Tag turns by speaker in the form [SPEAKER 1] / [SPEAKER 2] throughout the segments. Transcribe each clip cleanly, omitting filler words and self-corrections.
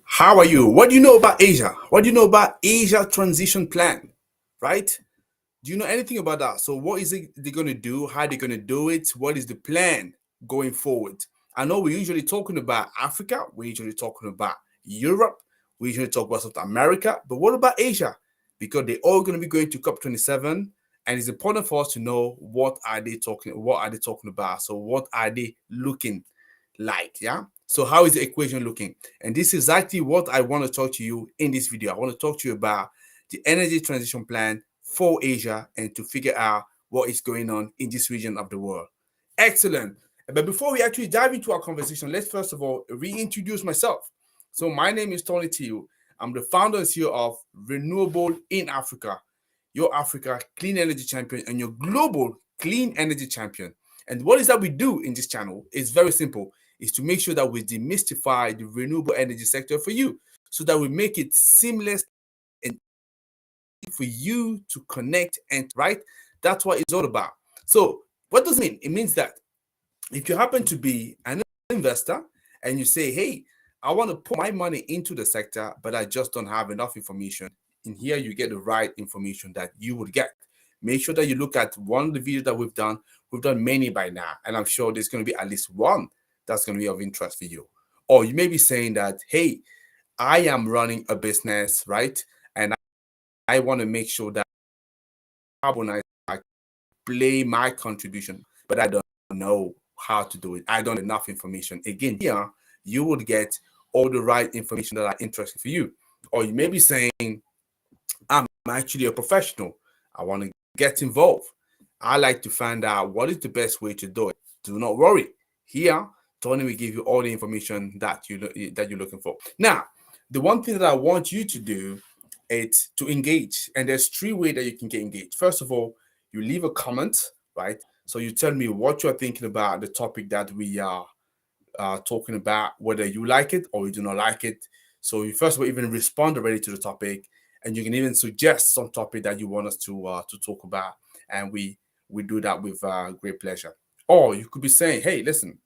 [SPEAKER 1] How are you? What do you know about Asia? What do you know about Asia transition plan? Right? Do you know anything about that? So what is it they're going to do? How they're going to do it? What is the plan going forward? I know we're usually talking about Africa. We're usually talking about Europe. We usually talk about South America. But what about Asia? Because they're all going to be going to COP27, and it's important for us to know what are they talking about. So what are they looking like? Yeah. So how is the equation looking? And this is exactly what I want to talk to you in this video. I want to talk to you about the energy transition plan for Asia and to figure out what is going on in this region of the world. Excellent. But before we actually dive into our conversation, let's first of all reintroduce myself. So my name is Tony Tiu. I'm the founder and CEO of Renewable in Africa, your Africa clean energy champion and your global clean energy champion. And what is that we do in this channel? It's very simple. Is to make sure that we demystify the renewable energy sector for you so that we make it seamless and for you to connect and right. That's what it's all about. So what does it mean? It means that if you happen to be an investor and you say, hey, I want to put my money into the sector, but I just don't have enough information. In here, you get the right information that you would get. Make sure that you look at one of the videos that we've done. We've done many by now, and I'm sure there's going to be at least one that's going to be of interest for you. Or you may be saying that, hey, I am running a business, right? And I want to make sure that I play my contribution, but I don't know how to do it. I don't have enough information. Again, here you would get all the right information that are interesting for you. Or you may be saying, I'm actually a professional. I want to get involved. I like to find out what is the best way to do it. Do not worry. Here, Tony will give you all the information that you're looking for. Now, the one thing that I want you to do is to engage, and there's three ways that you can get engaged. First of all, you leave a comment, right? So you tell me what you're thinking about the topic that we are talking about, whether you like it or you do not like it. So you first of all even respond already to the topic, and you can even suggest some topic that you want us to talk about, and we do that with great pleasure. Or you could be saying, hey, listen,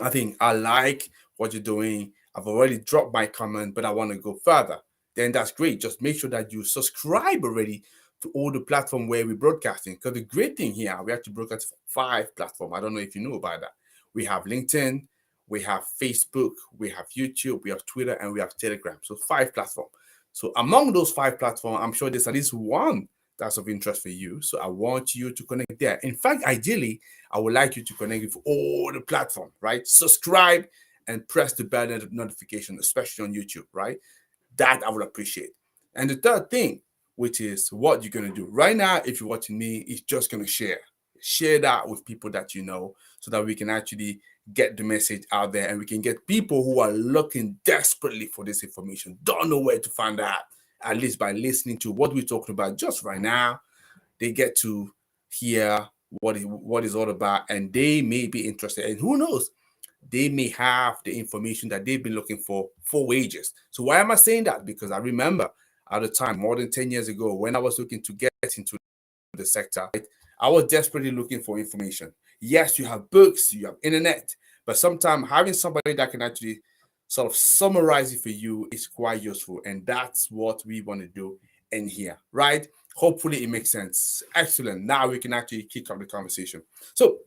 [SPEAKER 1] I think I like what you're doing. I've already dropped my comment, but I want to go further. Then that's great. Just make sure that you subscribe already to all the platform where we're broadcasting. Because the great thing here, we actually broadcast 5 platforms. I don't know if you know about that. We have LinkedIn, we have Facebook, we have YouTube, we have Twitter, and we have Telegram. So 5 platforms. So among those 5 platforms, I'm sure there's at least one that's of interest for you. So I want you to connect there. In fact, ideally, I would like you to connect with all the platform, right? Subscribe and press the bell notification, especially on YouTube, right? That I would appreciate. And the third thing, which is what you're going to do right now, if you're watching me, is just going to share that with people that you know, so that we can actually get the message out there, and we can get people who are looking desperately for this information, don't know where to find out, at least by listening to what we're talking about just right now. They get to hear what is all about, and they may be interested, and who knows, they may have the information that they've been looking for ages. So why am I saying that? Because I remember at the time, more than 10 years ago, when I was looking to get into the sector, right, I was desperately looking for information. Yes, you have books, you have internet, but sometimes having somebody that can actually sort of summarize it for you is quite useful. And that's what we want to do in here, right? Hopefully it makes sense. Excellent. Now we can actually kick off the conversation. So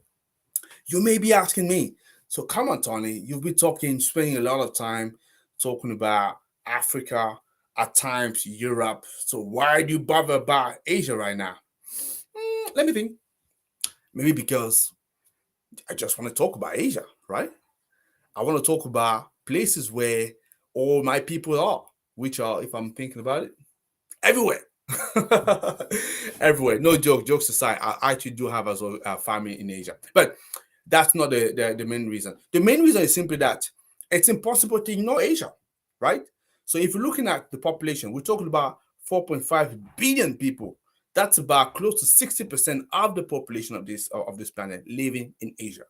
[SPEAKER 1] you may be asking me, so come on, Tony, you've been spending a lot of time talking about Africa, at times Europe. So why do you bother about Asia right now? Let me think. Maybe because I just want to talk about Asia, right? I want to talk about places where all my people are, which are, if I'm thinking about it, everywhere. Everywhere. No jokes aside, I actually do have as well a family in Asia. But that's not the main reason. The main reason is simply that it's impossible to ignore Asia, right? So if you're looking at the population, we're talking about 4.5 billion people. That's about close to 60% of the population of this planet living in Asia.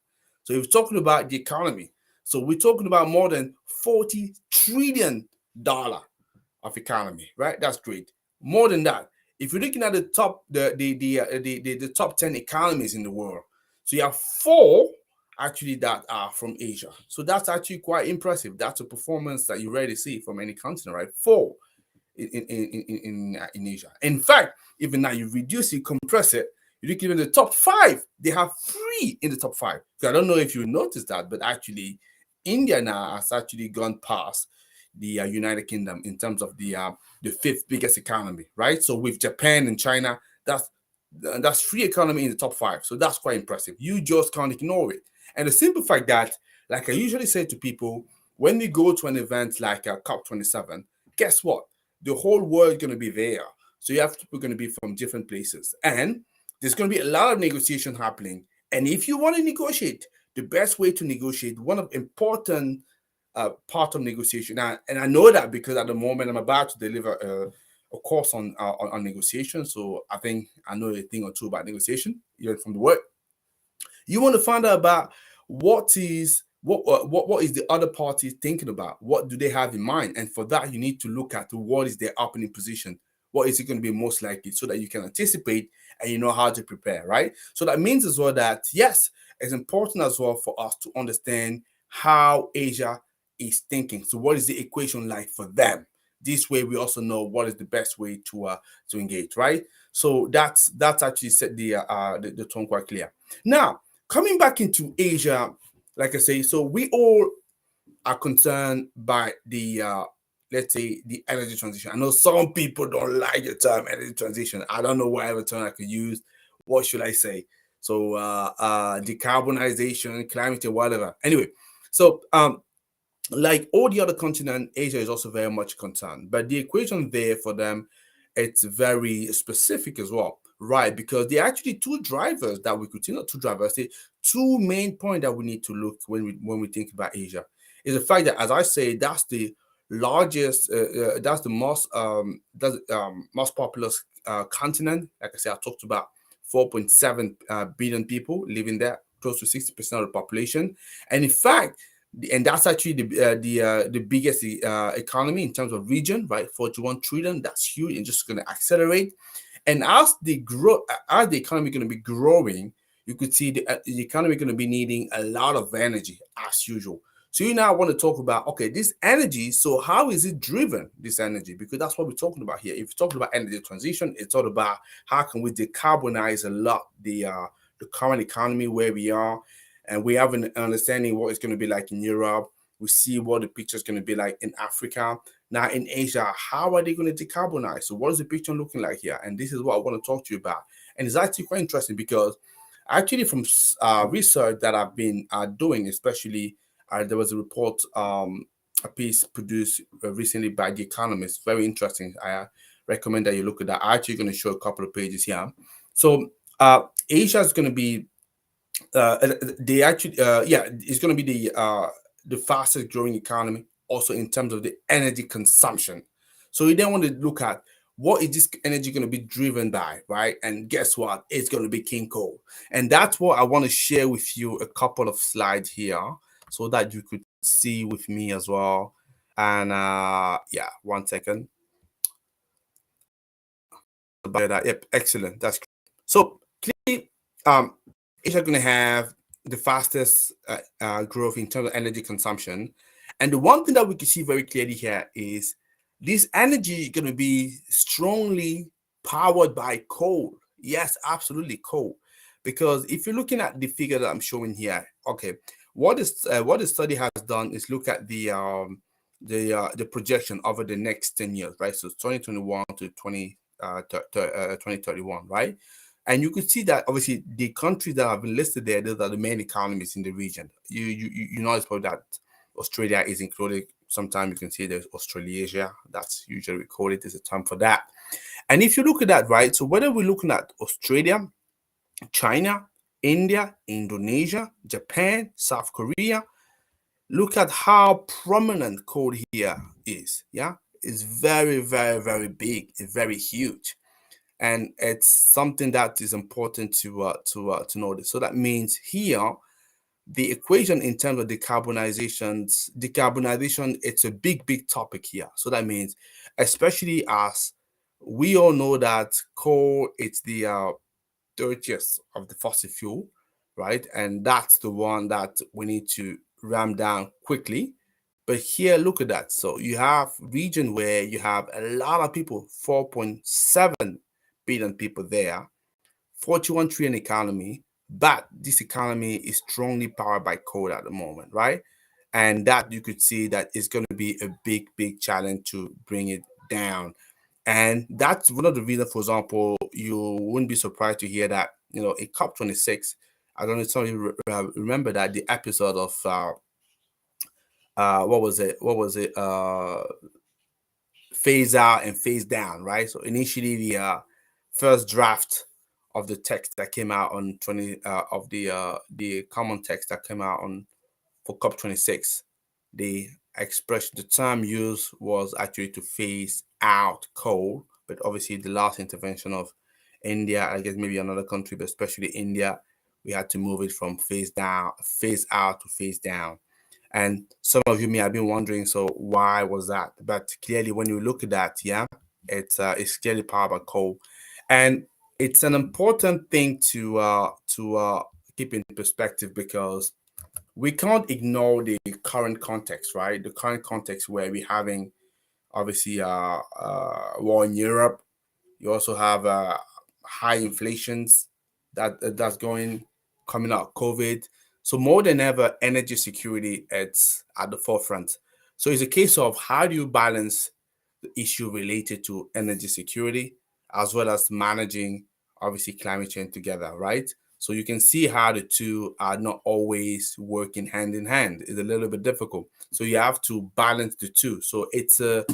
[SPEAKER 1] So if we're talking about the economy, so we're talking about more than $40 trillion of economy, right? That's great. More than that, if you're looking at the top, the top 10 economies in the world, so you have 4 actually that are from Asia. So that's actually quite impressive. That's a performance that you rarely see from any continent, right? Four in Asia. In fact, even now you reduce it, compress it, you look even the top five, they have three in the top five. So I don't know if you noticed that, but actually, India now has actually gone past the United Kingdom in terms of the fifth biggest economy, right? So with Japan and China, that's three economy in the top five. So that's quite impressive. You just can't ignore it. And the simple fact that, like I usually say to people, when we go to an event like COP27, guess what? The whole world is going to be there. So you have people going to be from different places. And there's going to be a lot of negotiation happening. And if you want to negotiate, the best way to negotiate, one of important part of negotiation, and I know that because at the moment I'm about to deliver a course on negotiation. So I think I know a thing or two about negotiation, even from the work. You want to find out about what is what is the other party thinking about? What do they have in mind? And for that, you need to look at what is their opening position. What is it going to be most likely so that you can anticipate and you know how to prepare, right? So that means as well that yes, it's important as well for us to understand how Asia is thinking. So what is the equation like for them? This way, we also know what is the best way to engage, right? So that's actually set the tone quite clear. Now, coming back into Asia, like I say, so we all are concerned by the let's say the energy transition. I know some people don't like the term energy transition. I don't know whatever term I could use. What should I say? So decarbonization, climate change, whatever. Anyway, so like all the other continent, Asia is also very much concerned. But the equation there for them, it's very specific as well, right? Because there are actually two drivers that we could see, not two drivers, say two main points that we need to look when we think about Asia. Is the fact that, as I say, that's the largest, that's the most populous continent. Like I said, I talked about 4.7 billion people living there, close to 60% of the population, and in fact and that's actually the biggest economy in terms of region, right? 41 trillion. That's huge and just going to accelerate. And as the economy going to be growing, you could see the economy going to be needing a lot of energy as usual. So you now want to talk about, okay, this energy. So how is it driven? This energy, because that's what we're talking about here. If you're talking about energy transition, it's all about how can we decarbonize a lot the current economy where we are, and we have an understanding what it's going to be like in Europe. We see what the picture is going to be like in Africa. Now in Asia, how are they going to decarbonize? So what is the picture looking like here? And this is what I want to talk to you about. And it's actually quite interesting because actually from research that I've been doing, especially there was a report, a piece produced recently by The Economist. Very interesting. I recommend that you look at that. I'm actually going to show a couple of pages here. So Asia is going to be they actually it's going to be the fastest growing economy also in terms of the energy consumption. So you then want to look at what is this energy going to be driven by, right? And guess what? It's going to be king coal. And that's what I want to share with you, a couple of slides here so that you could see with me as well. And yeah, 1 second. About that. Yep, excellent. That's great. So clearly Asia going to have the fastest growth in terms of energy consumption. And the one thing that we can see very clearly here is this energy is going to be strongly powered by coal. Yes, absolutely coal. Because if you're looking at the figure that I'm showing here, okay, what the study has done is look at the projection over the next 10 years, right? So 2021 to 2031, right? And you could see that obviously the countries that have been listed there, those are the main economies in the region. You notice probably that Australia is included. Sometimes you can see there's Australasia. That's usually recorded. There's a term for that. And if you look at that, right? So whether we're looking at Australia, China, India, Indonesia, Japan, South Korea, look at how prominent coal here is. Yeah, it's very, very, very big. It's very huge, and it's something that is important to notice. So that means here the equation in terms of decarbonization, it's a big topic here. So that means, especially as we all know that coal, it's the dirtiest of the fossil fuel, right? And that's the one that we need to ram down quickly. But here, look at that. So you have region where you have a lot of people, 4.7 billion people there, 41 trillion economy, but this economy is strongly powered by coal at the moment, right? And that you could see that is going to be a big, big challenge to bring it down. And that's one of the reasons, for example, you wouldn't be surprised to hear that, in COP26, I don't know if some of you remember that the episode of, what was it? Phase out and phase down, right? So initially, the first draft of the text that came out on 20 of the common text that came out on for COP26, the expression, the term used was actually to phase out coal, but obviously the last intervention of India, I guess maybe another country, but especially India, we had to move it from phase out to phase down. And some of you may have been wondering, so why was that? But clearly, when you look at that, yeah, it's clearly powered by coal, and it's an important thing to keep in perspective because we can't ignore the current context, right? The current context where we're having obviously war in Europe. You also have high inflations that's going coming out of COVID. So more than ever, energy security it's at the forefront. So it's a case of how do you balance the issue related to energy security as well as managing obviously climate change together, right? So you can see how the two are not always working hand in hand. It's a little bit difficult. So you have to balance the two. So it's a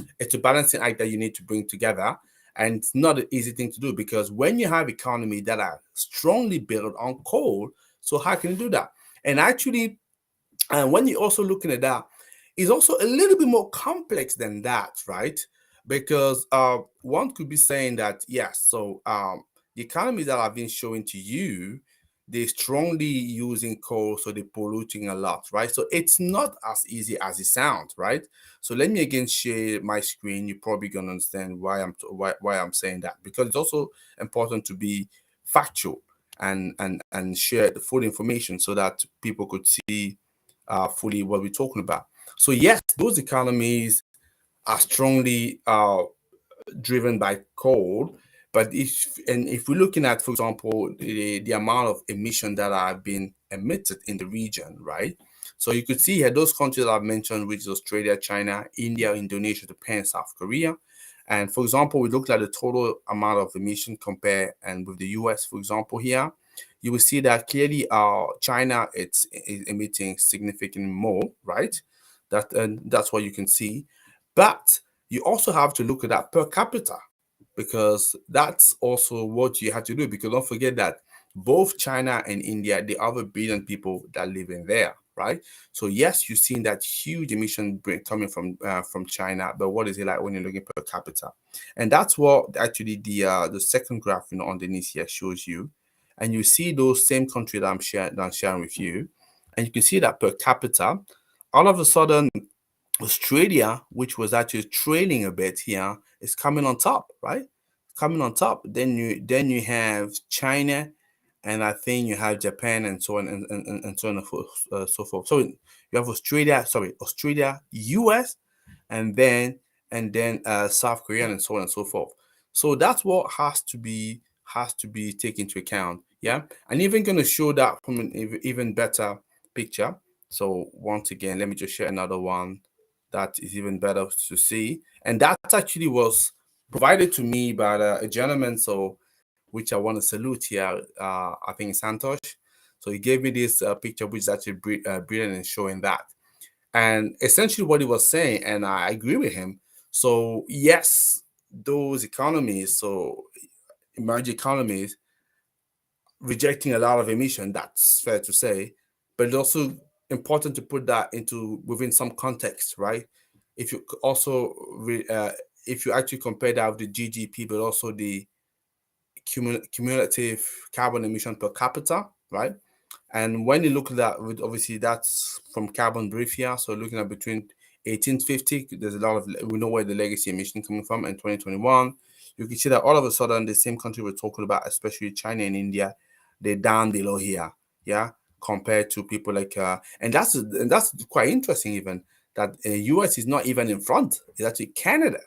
[SPEAKER 1] balancing act that you need to bring together. And it's not an easy thing to do because when you have economy that are strongly built on coal, so how can you do that? And actually, and when you're also looking at that, it's also a little bit more complex than that, right? Because one could be saying that, yes, so the economies that I've been showing to you, they're strongly using coal, so they're polluting a lot, right? So it's not as easy as it sounds, right? So let me again share my screen. You're probably gonna understand why I'm saying that because it's also important to be factual and share the full information so that people could see fully what we're talking about. So yes, those economies are strongly driven by coal. But if we're looking at, for example, the amount of emission that are being emitted in the region, right? So you could see here those countries I've mentioned, which is Australia, China, India, Indonesia, Japan, South Korea. And for example, we looked at the total amount of emission compared and with the US, for example, here, you will see that clearly China is emitting significantly more, right? That's what you can see. But you also have to look at that per capita because that's also what you have to do. Because don't forget that both China and India, they have a billion people that live in there, right? So yes, you've seen that huge emission coming from China, but what is it like when you're looking per capita? And that's what actually the second graph underneath here shows you. And you see those same countries that I'm sharing with you, and you can see that per capita, all of a sudden Australia, which was actually trailing a bit here, is coming on top, right? Coming on top. Then you have China, and I think you have Japan, and so on and so on and so forth. So you have Australia, US, and then South Korea, and so on and so forth. So that's what has to be taken into account. Yeah, and even going to show that from an even better picture. So once again, let me just share another one that is even better to see. And that actually was provided to me by a gentleman, so which I want to salute here. I think it's Santosh. So he gave me this picture, which is actually brilliant in showing that. And essentially, what he was saying, and I agree with him. So yes, those economies, so emerging economies, rejecting a lot of emission. That's fair to say, but it's also important to put that into within some context, right? If you also if you actually compare that with the GDP, but also the cumulative carbon emission per capita, right? And when you look at that, with obviously that's from Carbon Brief here. So looking at between 1850, there's a lot of, we know where the legacy emission coming from, in 2021. You can see that all of a sudden the same country we're talking about, especially China and India, they're down below here. yeah, compared to people like and that's quite interesting even that US is not even in front. It's actually Canada,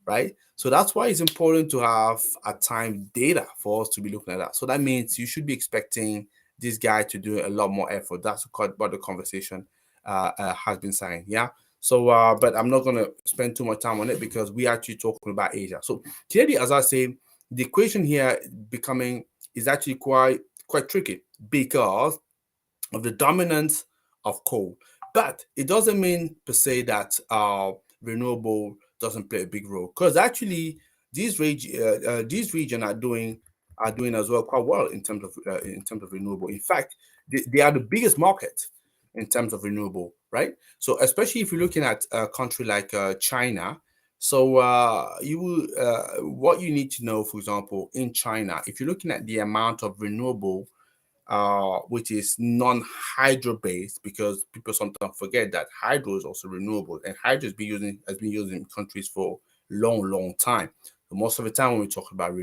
[SPEAKER 1] right? So that's why it's important to have at time data for us to be looking at that. So that means you should be expecting this guy to do a lot more effort. That's what the conversation has been saying. Yeah. So, but I'm not gonna spend too much time on it because we actually talking about Asia. So clearly, as I say, the equation here becoming is actually quite tricky because of the dominance of coal. But it doesn't mean per se that renewable doesn't play a big role because actually these regions are doing as well quite well in terms of renewable. In fact, they are the biggest market in terms of renewable, right? So especially if you're looking at a country like China. So what you need to know, for example, in China, if you're looking at the amount of renewable which is non-hydro based, because people sometimes forget that hydro is also renewable, and hydro has been used in countries for long time. But most of the time when we talk about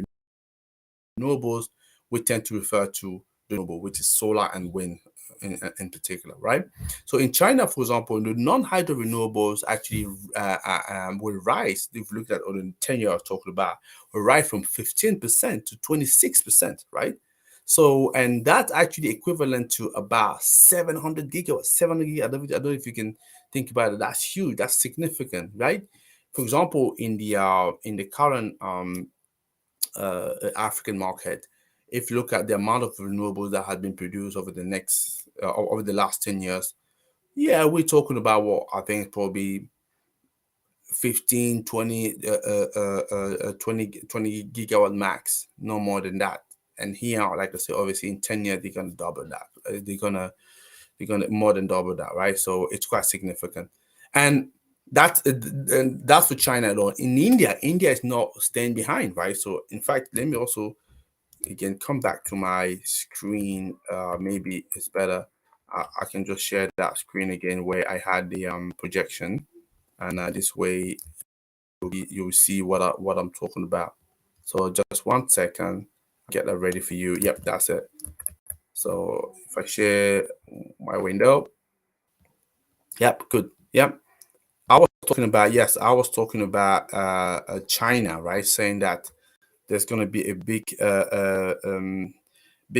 [SPEAKER 1] renewables, we tend to refer to renewable, which is solar and wind in particular, right? So in China, for example, the non-hydro renewables actually will rise. If you look at on the 10 year I was talking about, will rise from 15% to 26%, right? So, and that's actually equivalent to about 700 gigawatts. 700 gigawatts. I don't know if you can think about it. That's huge. That's significant, right? For example, in the current African market, if you look at the amount of renewables that has been produced over the last 10 years, yeah, we're talking about what I think probably 15, 20, 20 gigawatt max, no more than that. And here, like I said, obviously in 10 years, they're going to double that. They're gonna more than double that, right? So it's quite significant. And that's for China alone. In India, India is not staying behind, right? So in fact, let me also again come back to my screen. Maybe it's better. I can just share that screen again where I had the projection, and this way you'll see what I'm talking about. So just 1 second, get that ready for you. Yep, that's it. So if I share my window, yep, good. Yep. I was talking about China, right? Saying that there's going to be a big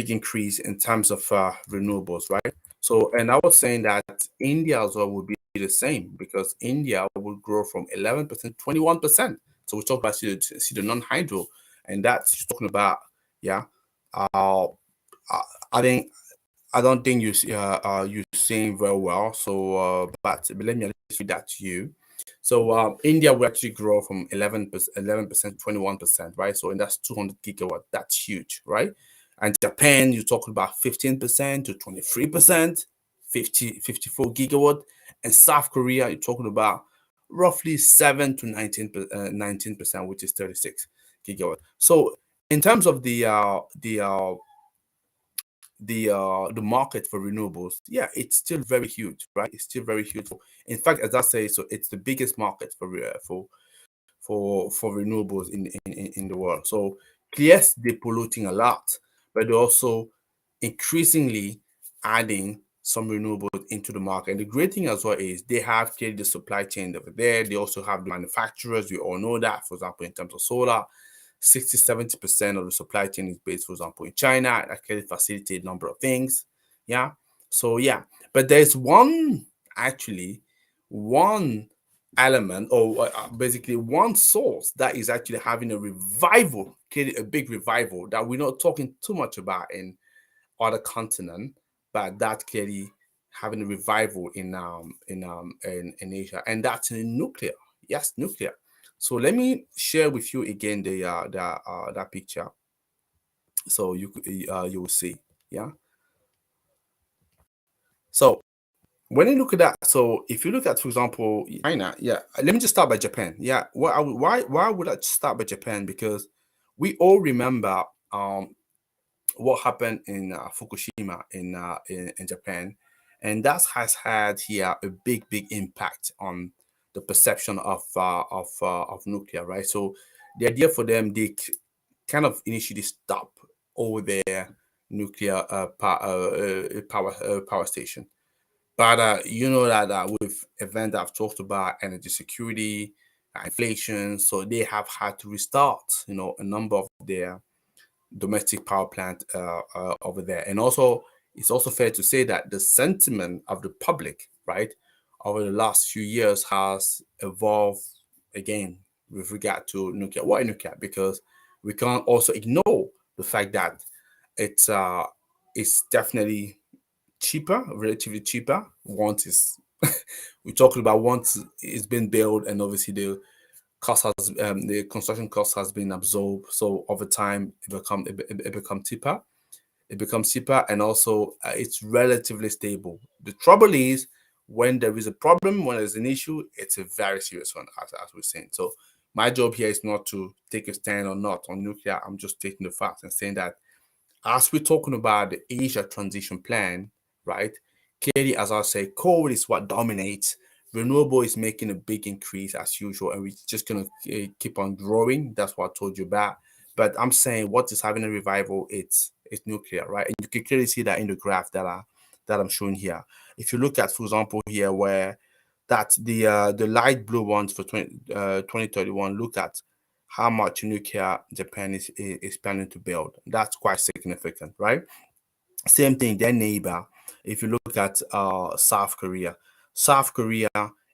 [SPEAKER 1] increase in terms of renewables, right? So, and I was saying that India as well would be the same because India will grow from 11% to 21%. So we talk about see the non-hydro, and that's talking about yeah. Uh, I think I don't think you sing very well. So, but let me at least read that to you. So, India will actually grow from 11% to 21%, right? So, and that's 200 gigawatt. That's huge, right? And Japan, you're talking about 15% to 23%, 54 gigawatt. And South Korea, you're talking about roughly 7 to 19%, which is 36 gigawatt. So, in terms of the market for renewables, yeah, it's still very huge, right? It's still very huge. In fact, as I say, so it's the biggest market for renewables in the world. So yes, they're polluting a lot, but they're also increasingly adding some renewables into the market. And the great thing as well is they have clearly the supply chain over there. They also have the manufacturers. We all know that, for example, in terms of solar, 60-70% of the supply chain is based, for example, in China. That can facilitate a number of things. Yeah. So yeah, but there's one element or basically one source that is actually having a revival, clearly a big revival that we're not talking too much about in other continent, but that clearly having a revival in Asia, and that's in nuclear. Yes, nuclear. So let me share with you again that picture, so you will see. Yeah. So when you look at that, so if you look at, for example, China, yeah. Let me just start by Japan. Yeah. Why would I start by Japan? Because we all remember what happened in Fukushima in Japan, and that has had here a big impact on the perception of nuclear, right? So the idea for them, they kind of initially stop over there nuclear power station. But you know that with events I've talked about, energy security, inflation, so they have had to restart, a number of their domestic power plant over there. And also, it's also fair to say that the sentiment of the public, right, over the last few years has evolved again with regard to nuclear. Why nuclear? Because we can't also ignore the fact that it's definitely cheaper, relatively cheaper. Once is we're talking about once it's been built, and obviously the construction cost has been absorbed. So over time, it becomes cheaper. It becomes cheaper, and also it's relatively stable. The trouble is when there is a problem, when there's an issue, it's a very serious one, as we're saying. So my job here is not to take a stand or not on nuclear. I'm just taking the facts and saying that as we're talking about the Asia transition plan, right? Clearly, as I say, coal is what dominates. Renewable is making a big increase as usual, and we're just gonna keep on growing. That's what I told you about. But I'm saying what is having a revival, it's nuclear, right? And you can clearly see that in the graph that I'm showing here. If you look at, for example, here where that the light blue ones for 2031, look at how much nuclear Japan is planning to build. That's quite significant, right? Same thing, their neighbor. If you look at South Korea,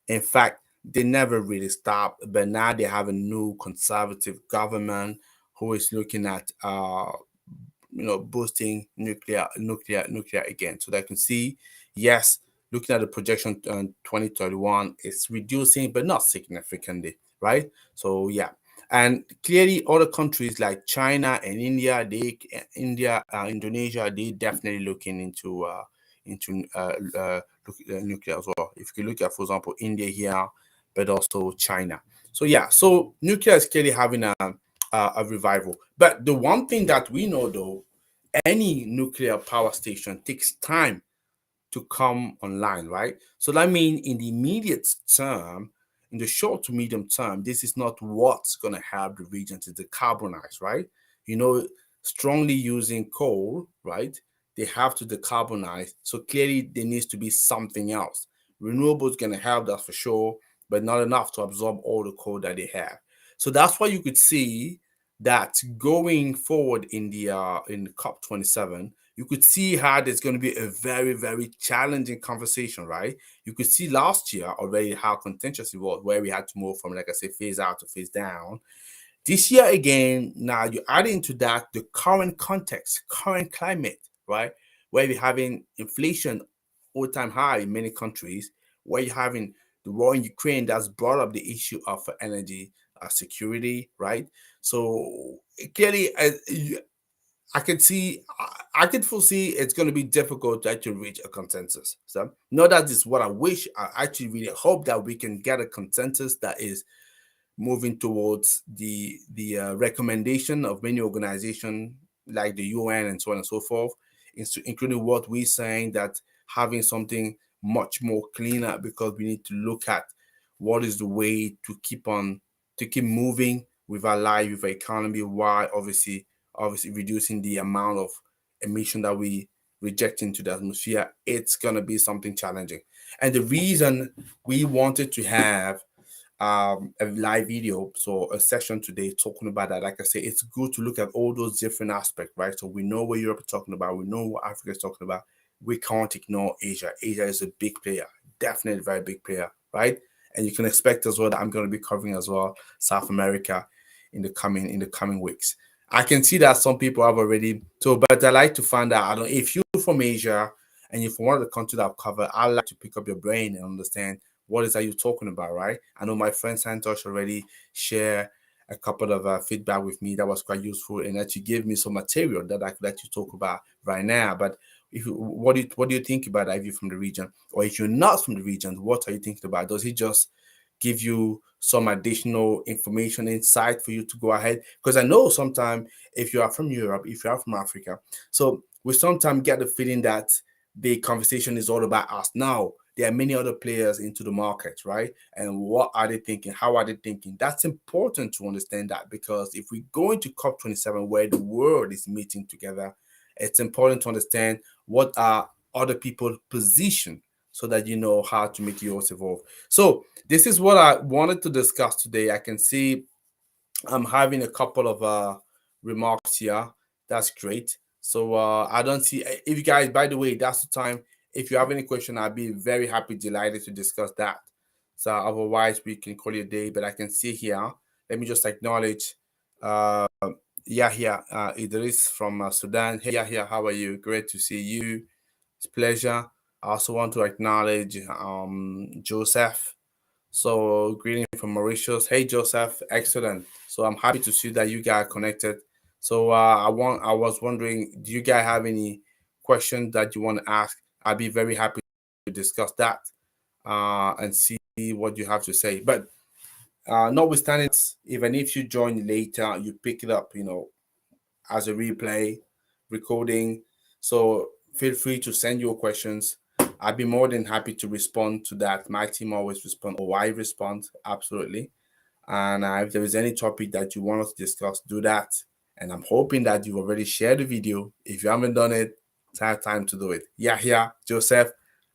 [SPEAKER 1] in fact, they never really stopped, but now they have a new conservative government who is looking at boosting nuclear again. So they can see, yes, looking at the projection 2031, it's reducing, but not significantly, right? So yeah, and clearly other countries like China and Indonesia, they definitely looking into nuclear as well. If you look at, for example, India here, but also China. So yeah, so nuclear is clearly having a revival. But the one thing that we know though, any nuclear power station takes time to come online, right? So that means in the immediate term, in the short to medium term, this is not what's going to help the region to decarbonize, right? You know, strongly using coal, right? They have to decarbonize. So clearly there needs to be something else. Renewables going to help that for sure, but not enough to absorb all the coal that they have. So that's why you could see that going forward in the COP27, you could see how there's going to be a very, very challenging conversation, right? You could see last year already how contentious it was, where we had to move from, like I said, phase out to phase down. This year again, now you add into that the current context, current climate, right? Where we're having inflation all-time high in many countries, where you're having the war in Ukraine that's brought up the issue of energy security, right? So clearly, I could see, I could foresee it's going to be difficult to actually reach a consensus. So, not that is what I wish. I actually really hope that we can get a consensus that is moving towards the recommendation of many organizations like the UN and so on and so forth, including what we're saying, that having something much more cleaner, because we need to look at what is the way to keep moving with our life, with our economy, while obviously reducing the amount of emission that we reject into the atmosphere. It's gonna be something challenging, and the reason we wanted to have a live video, so a session today talking about that. Like I say, it's good to look at all those different aspects, right? So we know what Europe is talking about, we know what Africa is talking about. We can't ignore Asia. Asia is a big player, definitely a very big player, right? And you can expect as well that I'm going to be covering as well South America in the coming weeks. I can see that some people have already so, but I like to find out. I don't if you're from Asia and you're from one of the countries that I've covered, I like to pick up your brain and understand what is that you're talking about, right? I know my friend Santosh already share a couple of feedback with me that was quite useful and actually gave me some material that I could actually talk about right now. But what do you think about that if you're from the region, or if you're not from the region, what are you thinking about? Does he just give you some additional information, insight for you to go ahead? Because I know sometimes if you are from Europe, if you are from Africa, so we sometimes get the feeling that the conversation is all about us. Now, there are many other players into the market, right? And what are they thinking? How are they thinking? That's important to understand that, because if we go into COP27 where the world is meeting together, It's important to understand what are other people's position so that you know how to make yours evolve. So this is what I wanted to discuss today. I can see I'm having a couple of remarks here. That's great. So I don't see if you guys, by the way, that's the time. If you have any question, I'll be very happy, delighted to discuss that. So otherwise, we can call it a day. But I can see here. Let me just acknowledge uh, Yahya Idris from Sudan. Hey Yahya, how are you? Great to see you. It's a pleasure. I also want to acknowledge Joseph. So greeting from Mauritius. Hey Joseph, excellent. So I'm happy to see that you guys are connected. So I was wondering, do you guys have any questions that you want to ask? I'd be very happy to discuss that and see what you have to say. But notwithstanding, even if you join later, you pick it up, as a replay, recording. So feel free to send your questions. I'd be more than happy to respond to that. My team always respond, or I respond, absolutely. And if there is any topic that you want us to discuss, do that. And I'm hoping that you've already shared the video. If you haven't done it, it's time to do it. Yeah, Joseph,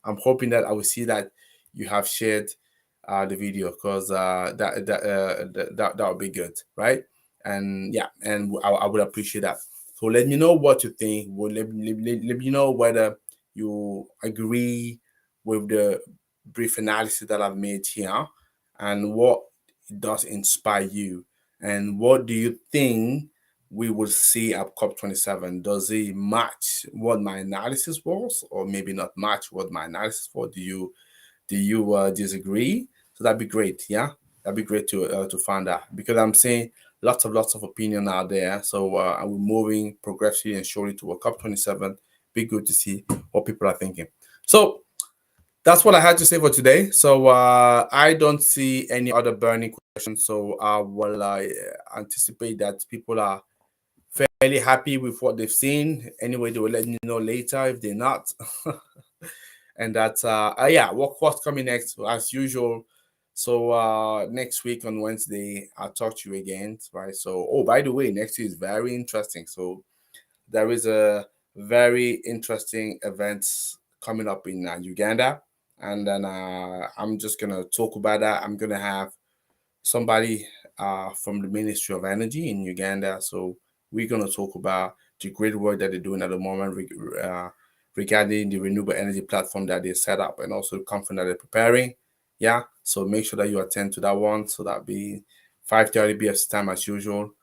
[SPEAKER 1] I'm hoping that I will see that you have shared the video because that would be good, right? And yeah, and I would appreciate that. So let me know what you think. Let me know whether you agree with the brief analysis that I've made here and what does inspire you. And what do you think we will see at COP27? Does it match what my analysis was, or maybe not match what my analysis was? Do you disagree? So that'd be great. Yeah, that'd be great to find out because I'm seeing lots of opinion out there. So we're moving progressively and surely toward COP27. Be good to see what people are thinking. So that's what I had to say for today. So I don't see any other burning questions. So I will anticipate that people are fairly happy with what they've seen. Anyway, they will let me know later if they're not. And that's yeah, what's coming next as usual. So next week on Wednesday, I'll talk to you again, right? So oh, by the way, next week is very interesting. So there is a very interesting event coming up in Uganda, and then I'm just gonna talk about that. I'm gonna have somebody from the Ministry of Energy in Uganda. So we're gonna talk about the great work that they're doing at the moment regarding the renewable energy platform that they set up and also the conference that they're preparing. Yeah, so make sure that you attend to that one. So that'll be 5:30 BST time as usual.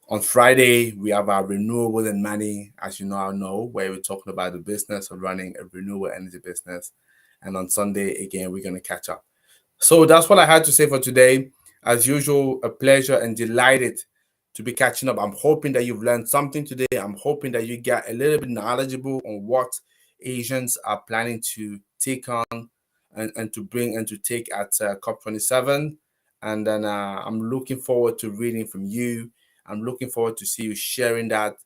[SPEAKER 1] On Friday, we have our Renewables and Money, as you know, where we're talking about the business of running a renewable energy business. And on Sunday, again, we're going to catch up. So that's what I had to say for today. As usual, a pleasure and delighted to be catching up. I'm hoping that you've learned something today. I'm hoping that you get a little bit knowledgeable on what Asians are planning to take on and to bring and to take at COP27. And then I'm looking forward to reading from you. I'm looking forward to see you sharing that.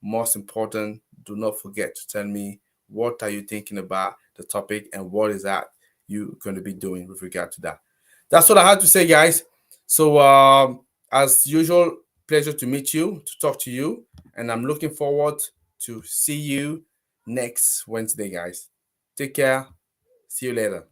[SPEAKER 1] Most important, do not forget to tell me what are you thinking about the topic and what is that you're going to be doing with regard to that. That's what I had to say, guys. So as usual, pleasure to meet you, to talk to you, and I'm looking forward to see you next Wednesday, guys. Take care. See you later.